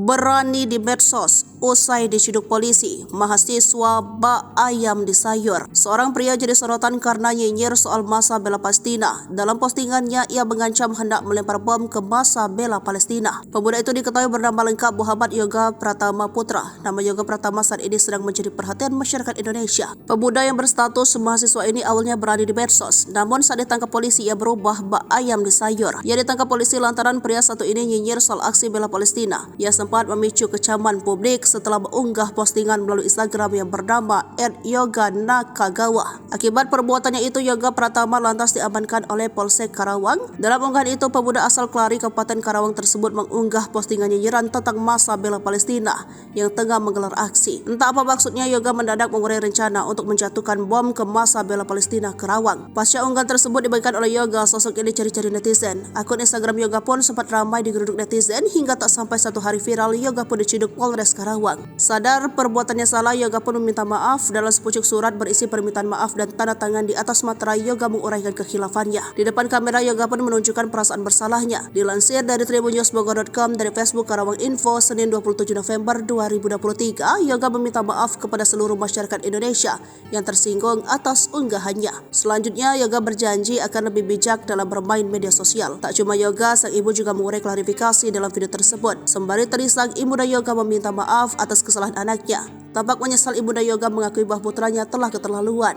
Berani di medsos, usai diciduk polisi, mahasiswa bak ayam di sayur. Seorang pria jadi sorotan karena nyinyir soal masa bela Palestina. Dalam postingannya, ia mengancam hendak melempar bom ke masa bela Palestina. Pemuda itu diketahui bernama lengkap Muhammad Yoga Pratama Putra. Nama Yoga Pratama saat ini sedang menjadi perhatian masyarakat Indonesia. Pemuda yang berstatus mahasiswa ini awalnya berani di medsos, namun saat ditangkap polisi ia berubah bak ayam di sayur. Ia ditangkap polisi lantaran pria satu ini nyinyir soal aksi bela Palestina. Ia sempat memicu kecaman publik setelah mengunggah postingan melalui Instagram yang bernama @yoga_nakagawa. Akibat perbuatannya itu, Yoga Pratama lantas diamankan oleh Polsek Karawang. Dalam unggahan itu, pemuda asal Kelari, Kabupaten Karawang tersebut mengunggah postingan nyinyiran tentang masa bela Palestina yang tengah menggelar aksi. Entah apa maksudnya, Yoga mendadak mengurai rencana untuk menjatuhkan bom ke masa bela Palestina Karawang. Pasca unggahan tersebut dibagikan oleh Yoga, sosok ini cari-cari netizen. Akun Instagram Yoga pun sempat ramai digeruduk netizen hingga tak sampai satu hari viral, Yoga pun diciduk Polres Karawang. Sadar perbuatannya salah, Yoga pun meminta maaf. Dalam sepucuk surat berisi permintaan maaf dan tanda tangan di atas materai, Yoga menguraikan kekhilafannya. Di depan kamera, Yoga pun menunjukkan perasaan bersalahnya. Dilansir dari tribunnewsbogor.com dari Facebook Karawang Info, Senin 27 November 2023, Yoga meminta maaf kepada seluruh masyarakat Indonesia yang tersinggung atas unggahannya. Selanjutnya, Yoga berjanji akan lebih bijak dalam bermain media sosial. Tak cuma Yoga, sang ibu juga mengurai klarifikasi dalam video tersebut. Sembari terisak, Ibunda Yoga meminta maaf atas kesalahan anaknya. Tampak menyesal, Ibunda Yoga mengakui bahwa putranya telah keterlaluan.